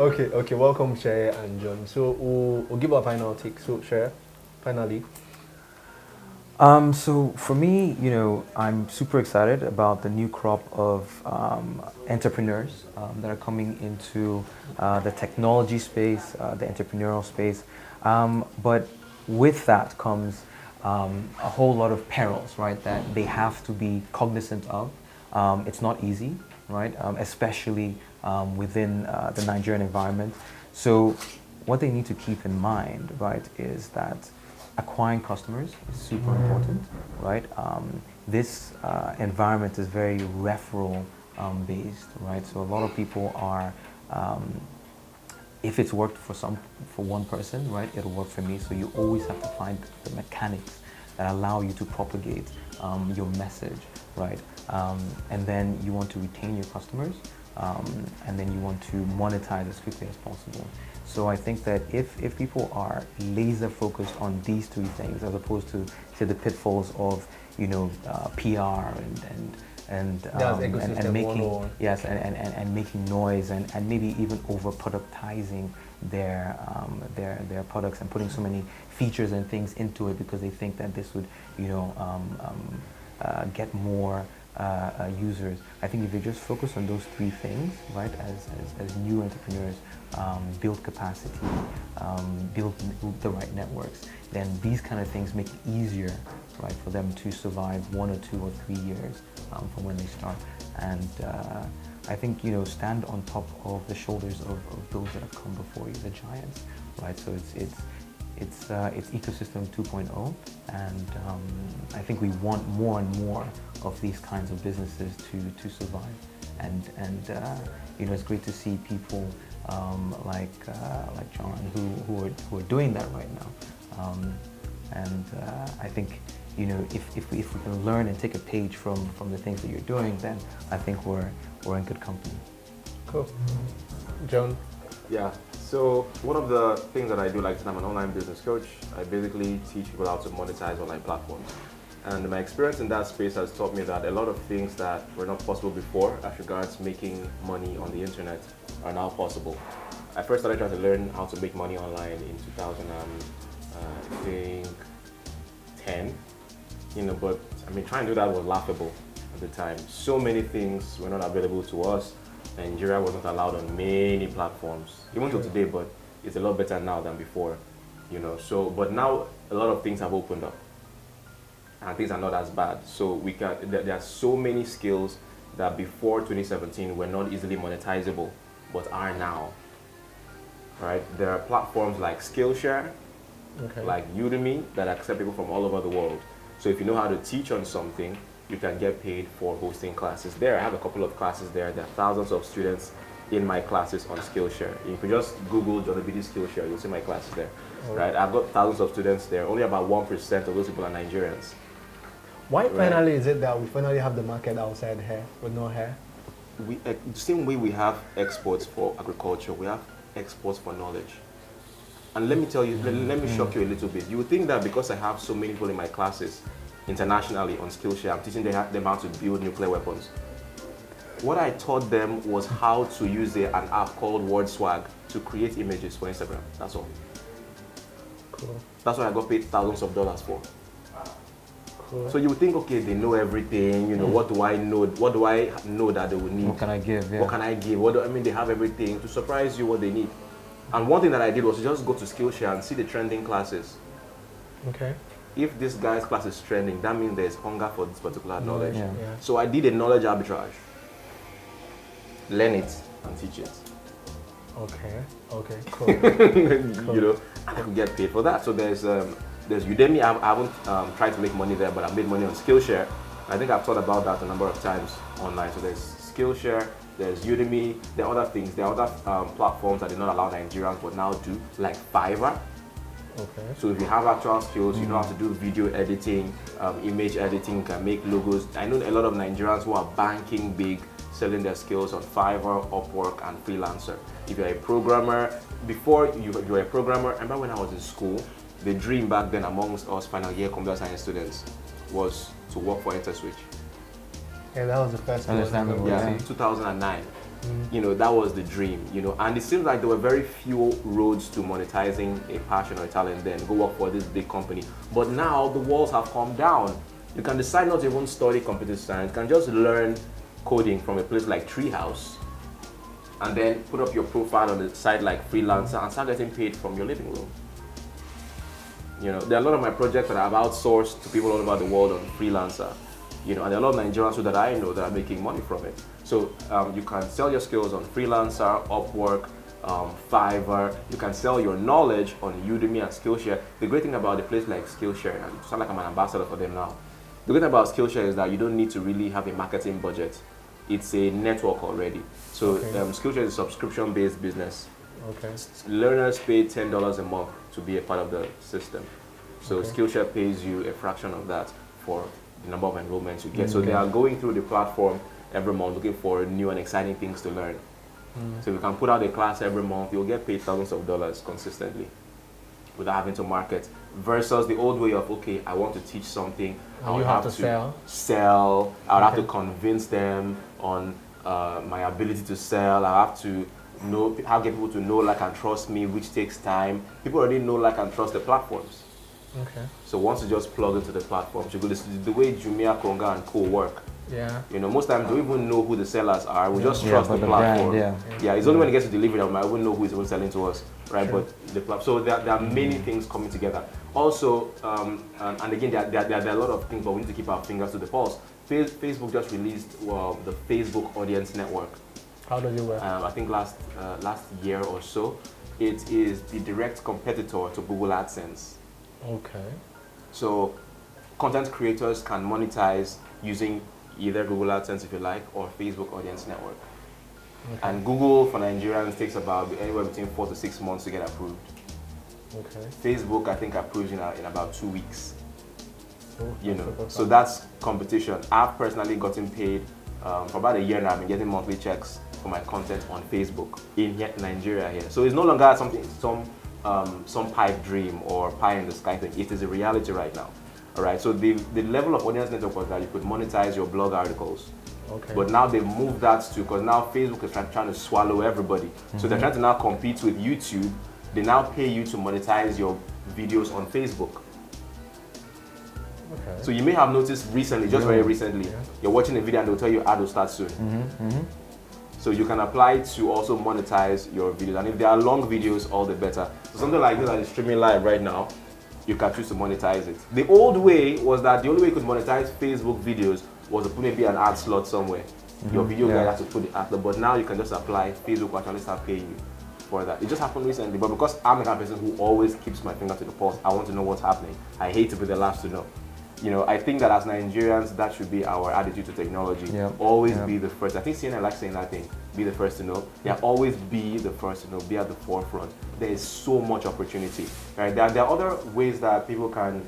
Okay. Welcome, Shay and John. So we'll give our final take. So, Shay, finally. So for me, I'm super excited about the new crop of entrepreneurs that are coming into the technology space, the entrepreneurial space. But with that comes a whole lot of perils, right, that they have to be cognizant of. It's not easy, right, especially within the Nigerian environment. So what they need to keep in mind, right, is that acquiring customers is super important, right? This environment is very referral based, right? So a lot of people are, if it's worked for one person, right, it'll work for me. So you always have to find the mechanics that allow you to propagate your message, right? And then you want to retain your customers, and then you want to monetize as quickly as possible. So I think that if people are laser focused on these three things, as opposed to say the pitfalls of PR and making and making noise and maybe even over productizing their products and putting so many features and things into it because they think that this would get more users. I think if you just focus on those three things, right, as new entrepreneurs, build capacity, build the right networks, then these kind of things make it easier, right, for them to survive 1 or 2 or 3 years from when they start. And I think stand on top of the shoulders of those that have come before you, the giants, right? So it's ecosystem 2.0, and I think we want more and more of these kinds of businesses to survive. And it's great to see people like John who are doing that right now. And I think if we can learn and take a page from the things that you're doing, then I think we're in good company. Cool. John? Yeah. So one of the things that I do, like I'm an online business coach, I basically teach people how to monetize online platforms. And my experience in that space has taught me that a lot of things that were not possible before as regards making money on the internet are now possible. I first started trying to learn how to make money online in 2010, but I mean, trying to do that was laughable at the time. So many things were not available to us. Nigeria was not allowed on many platforms, even till today, but it's a lot better now than before, So, but now a lot of things have opened up, and things are not as bad. So there are so many skills that before 2017 were not easily monetizable, but are now. Right? There are platforms like Skillshare, like Udemy, that accept people from all over the world. So if you know how to teach on something, you can get paid for hosting classes there. I have a couple of classes there. There are thousands of students in my classes on Skillshare. You can just Google John Obidi Skillshare, you'll see my classes there. Right? I've got thousands of students there. Only about 1% of those people are Nigerians. Why finally is it that we finally have the market outside here with no hair? The same way we have exports for agriculture, we have exports for knowledge. And let me tell you, let me shock you a little bit. You would think that because I have so many people in my classes internationally on Skillshare, I'm teaching them how to build nuclear weapons. What I taught them was how to use an app called WordSwag to create images for Instagram. That's all. Cool. That's what I got paid thousands of dollars for. Cool. So you would think, okay, they know everything. What do I know? What do I know that they will need? What can I give? Yeah. What can I give? They have everything to surprise you what they need. And one thing that I did was to just go to Skillshare and see the trending classes. Okay. If this guy's class is trending, that means there's hunger for this particular knowledge. Yeah. So I did a knowledge arbitrage. Learn it and teach it. Okay, cool. Cool. I could get paid for that. So there's Udemy. I haven't tried to make money there, but I've made money on Skillshare. I think I've thought about that a number of times online. So there's Skillshare, there's Udemy, there are other things. There are other platforms that did not allow Nigerians but now do, like Fiverr. Okay. So if you have actual skills, you know how to do video editing, image editing, you can make logos. I know a lot of Nigerians who are banking big, selling their skills on Fiverr, Upwork, and Freelancer. If you're a programmer, before you were a programmer, I remember when I was in school, the dream back then amongst us final year computer science students was to work for InterSwitch. Yeah, that was the first one. Understandable. Yeah, 2009. You know, that was the dream, you know, and it seems like there were very few roads to monetizing a passion or a talent then. Go work for this big company. But now the walls have come down. You can decide not to even study computer science. You can just learn coding from a place like Treehouse and then put up your profile on a site like Freelancer and start getting paid from your living room. You know, there are a lot of my projects that I've outsourced to people all over the world on Freelancer. You know, and there are a lot of Nigerians that I know that are making money from it. So you can sell your skills on Freelancer, Upwork, Fiverr. You can sell your knowledge on Udemy and Skillshare. The great thing about a place like Skillshare, and it sounds like I'm an ambassador for them now. The great thing about Skillshare is that you don't need to really have a marketing budget. It's a network already. So Skillshare is a subscription-based business. Okay. Learners pay $10 a month to be a part of the system. So Skillshare pays you a fraction of that for the number of enrollments you get. So they are going through the platform every month looking for new and exciting things to learn. So if you can put out a class every month, you'll get paid thousands of dollars consistently without having to market. Versus the old way of, okay, I want to teach something, I would have to sell, I would have to convince them on my ability to sell, I have to know how to get people to know, like, and trust me, which takes time. People already know, like, and trust the platforms. Okay. So once you just plug into the platforms, you go, this is the way Jumia, Konga, and Co work. Yeah. You know, most times don't even know who the sellers are. We just trust the platform. platform. Yeah, it's only when it gets to delivery that I wouldn't know who is even selling to us, right? Sure. But the platform. So there are many things coming together. Also, and again, there are a lot of things, but we need to keep our fingers to the pulse. Facebook just released the Facebook Audience Network. How does it work? I think last year or so. It is the direct competitor to Google AdSense. Okay. So content creators can monetize using either Google AdSense, if you like, or Facebook Audience Network. Okay. And Google for Nigerians takes about anywhere between 4 to 6 months to get approved. Okay. Facebook, I think, approves in about 2 weeks. Oh, you know, so that's competition. I've personally gotten paid for about a year now. I've been getting monthly checks for my content on Facebook in Nigeria here. So it's no longer some pipe dream or pie in the sky thing. It is a reality right now. All right. So the level of audience network was that you could monetize your blog articles. Okay. But now they've moved that to, because now Facebook is trying to swallow everybody. So they're trying to now compete with YouTube. They now pay you to monetize your videos on Facebook. Okay. So you may have noticed recently, just very recently, you're watching a video and they'll tell you ad will start soon. So you can apply to also monetize your videos. And if they are long videos, all the better. So something like this that is streaming live right now, you can choose to monetize it. The old way was that the only way you could monetize Facebook videos was to put maybe an ad slot somewhere. Your video guy has to put it at the, but now you can just apply. Facebook will actually start paying you for that. It just happened recently, but because I'm the kind of person who always keeps my finger to the pulse, I want to know what's happening. I hate to be the last to know. You know, I think that as Nigerians, that should be our attitude to technology. Always be the first. I think CNN likes saying that thing, be the first to know. Yeah, always be the first to know, be at the forefront. There is so much opportunity, right? There are other ways that people can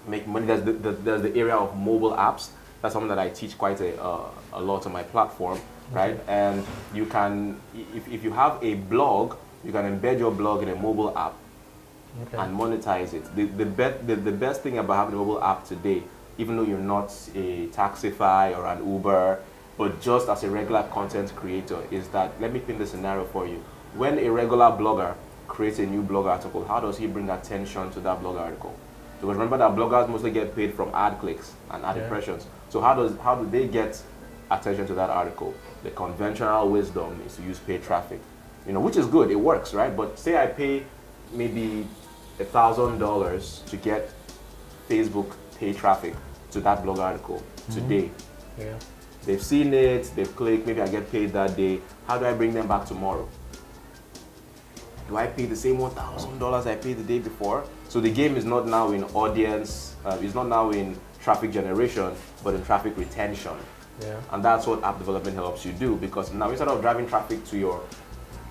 make money. There's the area of mobile apps. That's something that I teach quite a lot on my platform, right? And you can, if you have a blog, you can embed your blog in a mobile app. And monetize it. The best thing about having a mobile app today, even though you're not a Taxify or an Uber, but just as a regular content creator, is that, let me paint the scenario for you. When a regular blogger creates a new blog article, how does he bring attention to that blog article? Because remember that bloggers mostly get paid from ad clicks and ad impressions. So how do they get attention to that article? The conventional wisdom is to use paid traffic, you know, which is good, it works, right? But say I pay maybe $1,000 to get Facebook paid traffic to that blog article today. They've seen it, they've clicked, maybe I get paid that day. How do I bring them back tomorrow? Do I pay the same $1,000 I paid the day before? So the game is not now in audience, it's not now in traffic generation, but in traffic retention. And that's what app development helps you do, because now instead of driving traffic to your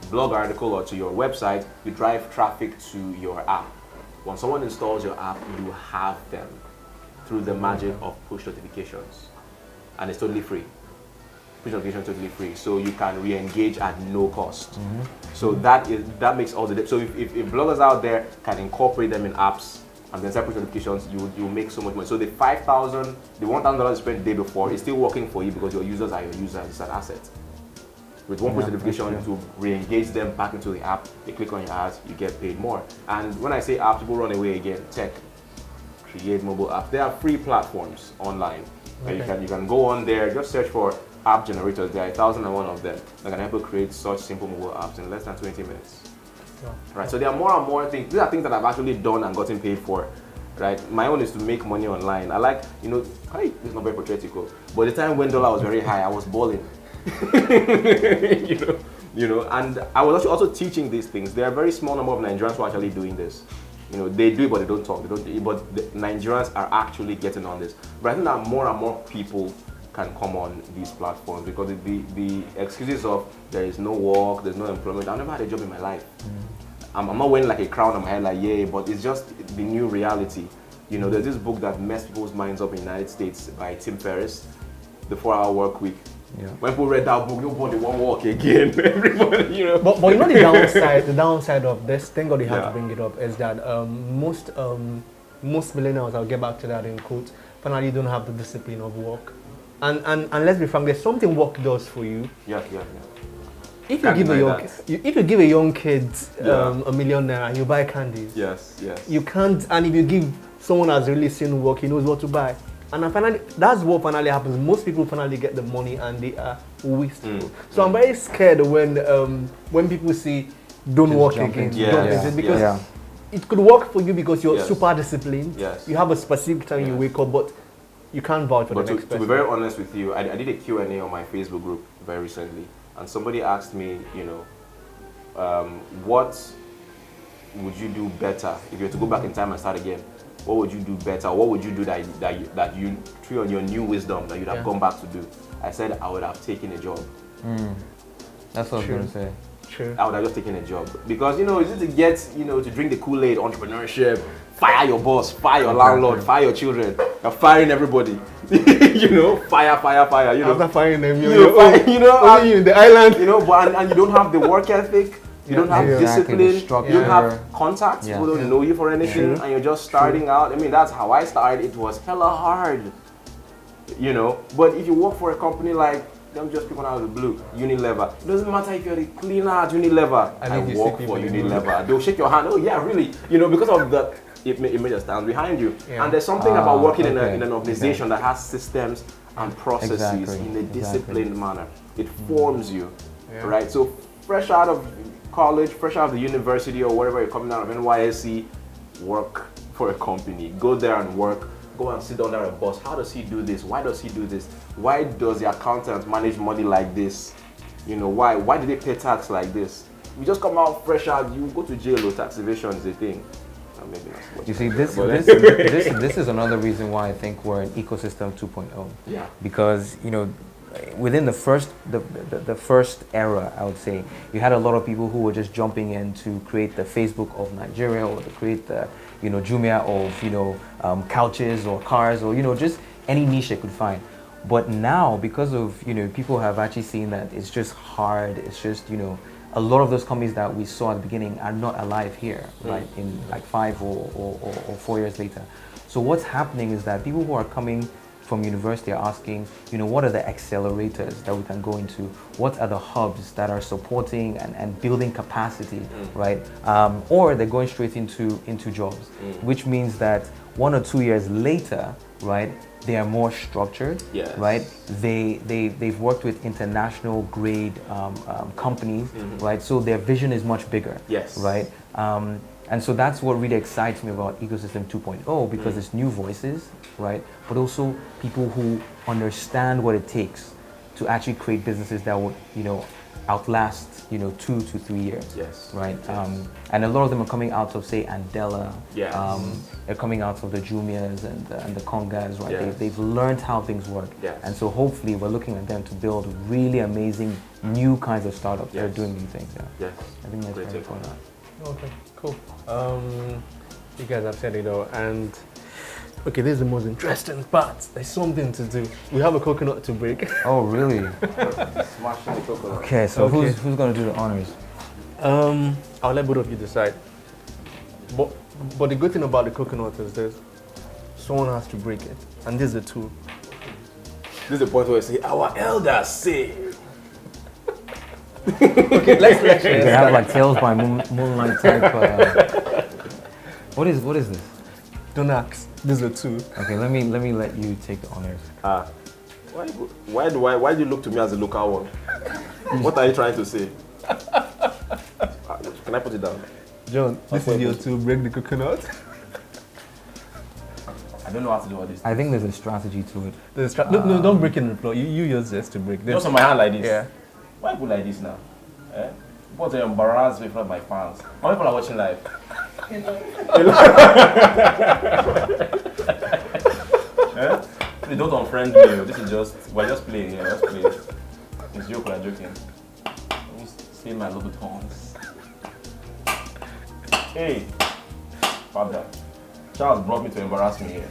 blog article or to your website, you drive traffic to your app. When someone installs your app, you have them through the magic of push notifications. And it's totally free. Push notifications totally free. So you can re-engage at no cost. So that makes all the difference. So if bloggers out there can incorporate them in apps and then set push notifications, you make so much money. So the $1,000 you spent the day before is still working for you because your users are your users. It's an asset. With one push Yeah, notification that's to re-engage them back into the app, they click on your ads, you get paid more. And when I say apps, people run away again. Tech, create mobile apps. There are free platforms online. Okay. You can go on there, just search for app generators. There are 1,001 of them that can help you create such simple mobile apps in less than 20 minutes. Wow. Right, so there are more and more things. These are things that I've actually done and gotten paid for. Right, my own is to make money online. I like, hey, this is not very patriotical, but the time when dollar was very high, I was balling. And I was actually also teaching these things. There are a very small number of Nigerians who are actually doing this. They do it, but they don't talk. But the Nigerians are actually getting on this. But I think that more and more people can come on these platforms because the excuses of there is no work, there's no employment. I've never had a job in my life. I'm not wearing like a crown on my head like, yeah, but it's just the new reality. There's this book that messed people's minds up in the United States by Tim Ferriss, The 4-Hour Work Week. Yeah. When people read that book, nobody won't work again. Everybody, But the downside of this, thank God you have to bring it up, is that most millennials, I'll get back to that in quotes, finally don't have the discipline of work. And let's be frank, there's something work does for you. Yeah. If you give a young kid $1 million and you buy candies, yes, you can't. And if you give someone that's really seen work, he knows what to buy. And finally, that's what finally happens. Most people finally get the money and they are wasteful. So I'm very scared when people say don't Just work jump again, into jump it. into it, because Yeah. it could work for you because you're Yes. super disciplined. Yes. You have a specific time you wake up, but you can't vouch for But the next to be person. very honest with you, I did a Q&A on my Facebook group very recently, and somebody asked me, what would you do better if you were to go back in time and start again? What would you do better? What would you do that you through on your new wisdom that you'd have gone back to do? I said I would have taken a job. That's what I was True. going to say. True. I would have just taken a job because it's easy to get to drink the Kool-Aid, entrepreneurship, fire your boss, fire your landlord, fire your children. You're firing everybody. Fire. After firing them, only you in the island. But and you don't have the work ethic. You don't have Exactly, the discipline. structure. You don't have contacts. Yeah. People don't know you for anything, and you're just starting out. I mean, that's how I started. It was hella hard. But if you work for a company like, don't just pick one out of the blue, Unilever. It doesn't matter if you're the cleaner at Unilever. I think you work see for people in Unilever. They'll shake your hand. Oh yeah, really? Because of the image that stands behind you. Yeah. And there's something about working in okay. an organization that has systems and processes Exactly, in a exactly. disciplined manner. It forms you, Yeah. right? So fresh out of college, fresh out of the university or wherever you're coming out of NYSC, work for a company. Go there and work. Go and sit under a boss. How does he do this? Why does he do this? Why does the accountant manage money like this? Why? Why do they pay tax like this? You just come out fresh out, you go to jail or tax evasion is a thing. Maybe that's what You see, this is another reason why I think we're in ecosystem 2.0. Yeah. Because within the first era, I would say, you had a lot of people who were just jumping in to create the Facebook of Nigeria, or to create the Jumia of couches or cars, or just any niche they could find. But now, because of people have actually seen that it's just hard, it's just a lot of those companies that we saw at the beginning are not alive here, right? In like 5 or 4 years later. So what's happening is that people who are coming from university are asking, what are the accelerators that we can go into? What are the hubs that are supporting and building capacity, right? Or they're going straight into jobs, which means that 1 or 2 years later, right, they are more structured, Yes. right? They've worked with international grade companies, right? So their vision is much bigger, Yes. right? And so that's what really excites me about Ecosystem 2.0, because it's new voices, right? But also people who understand what it takes to actually create businesses that would, outlast, 2 to 3 years. Yes. Right. Yes. And a lot of them are coming out of, say, Andela. Yes. They're coming out of the Jumias and the Congas, right? Yes. They've learned how things work. Yes. And so hopefully we're looking at them to build really amazing new kinds of startups that are Yes. doing new things. Yeah. Yes. I think that's Great very take on important. that. Okay, cool. You guys have said it all, and okay, this is the most interesting part. There's something to do. We have a coconut to break. Oh, really? Smashing the coconut. Okay, so Okay. who's going to do the honors? I'll let both of you decide. But the good thing about the coconut is this: someone has to break it, and this is the tool. This is the point where I say, our elders say. Okay, let's They have like Tales by Moonlight type. What is this? Don't ask. These are two. Okay, let me let you take the honors. Why do you look to me as a local one? What are you trying to say? Can I put it down? John, this is your to break the coconut. I don't know how to do all this. I think there's a strategy to it. No, don't break it in the floor. You use this to break this. Just on my hand like this? Yeah. Why put like this now? But they embarrass me in front of my fans. How many people are watching live? Please don't unfriend me. We're just playing here. Just play. It's joke, we're joking. Let me say my little tongues. Hey, Father. Charles brought me to embarrass me here.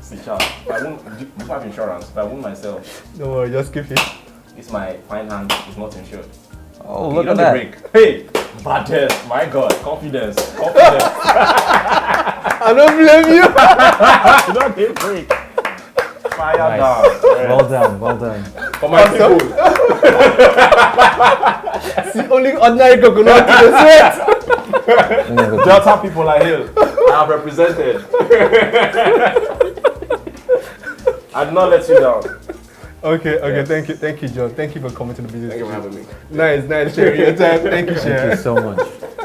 See, Charles, if I won't have insurance, if I won't myself. Don't worry, just keep it. It's my fine hand, it's not insured. Oh, Okay, look you at know that. the break. Hey, baddest, my God, confidence. I don't blame you. You don't get break. Fire Nice. down. Well done. For my people. See, only ordinary coconut to the sweat. Delta people are here. I have represented. I did not let you down. Okay, Yes. thank you, John. Thank you for coming to the business. Thank you for having me. Nice sharing your time. Thank you, Thank Sharon. you so much.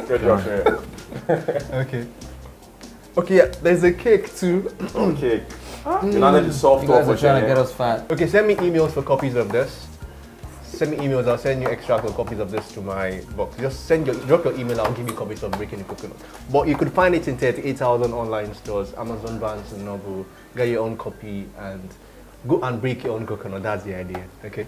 Good job, Sharon. Okay, yeah, there's a cake too. Okay. You know, the soft You guys top are trying to get us fat. Okay, send me emails for copies of this. Send me emails, I'll send you extracts or copies of this to my box. Just drop your email, I'll give you copies of Breaking the Coconut. But you could find it in 38,000 online stores, Amazon, Barnes and Noble. Get your own copy and go and break your own coconut. That's the idea, okay?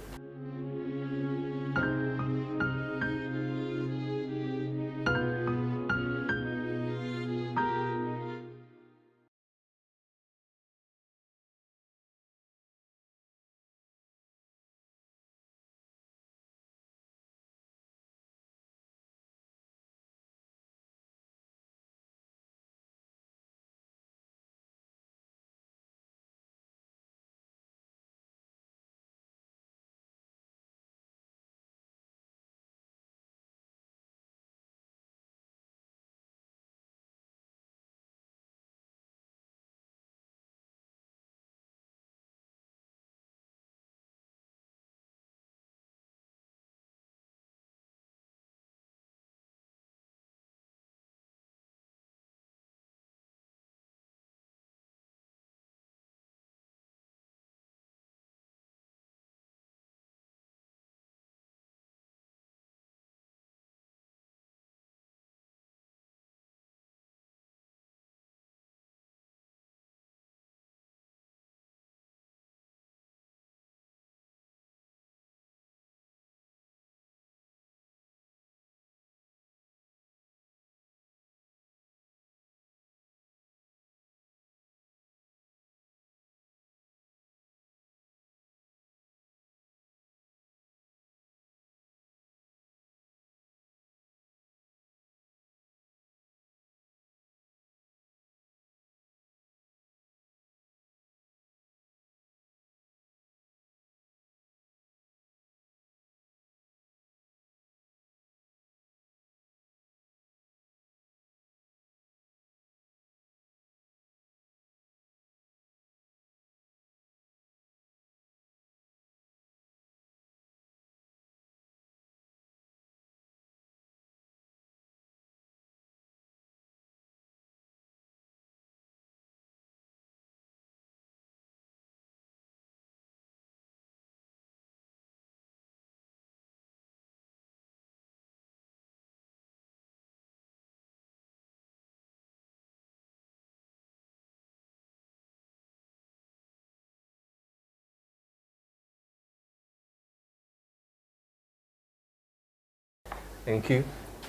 Thank you.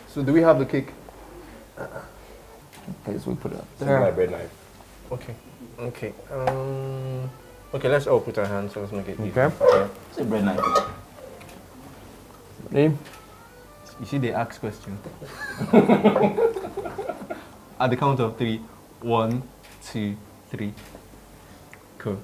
So do we have the cake? Okay, so we put it up This is my there. bread knife. Okay. Okay, let's all put our hands so let's make it easy. Okay. It's a bread knife. Ready? You see they ask question. At the count of 3. 1, 2, 3. Cool.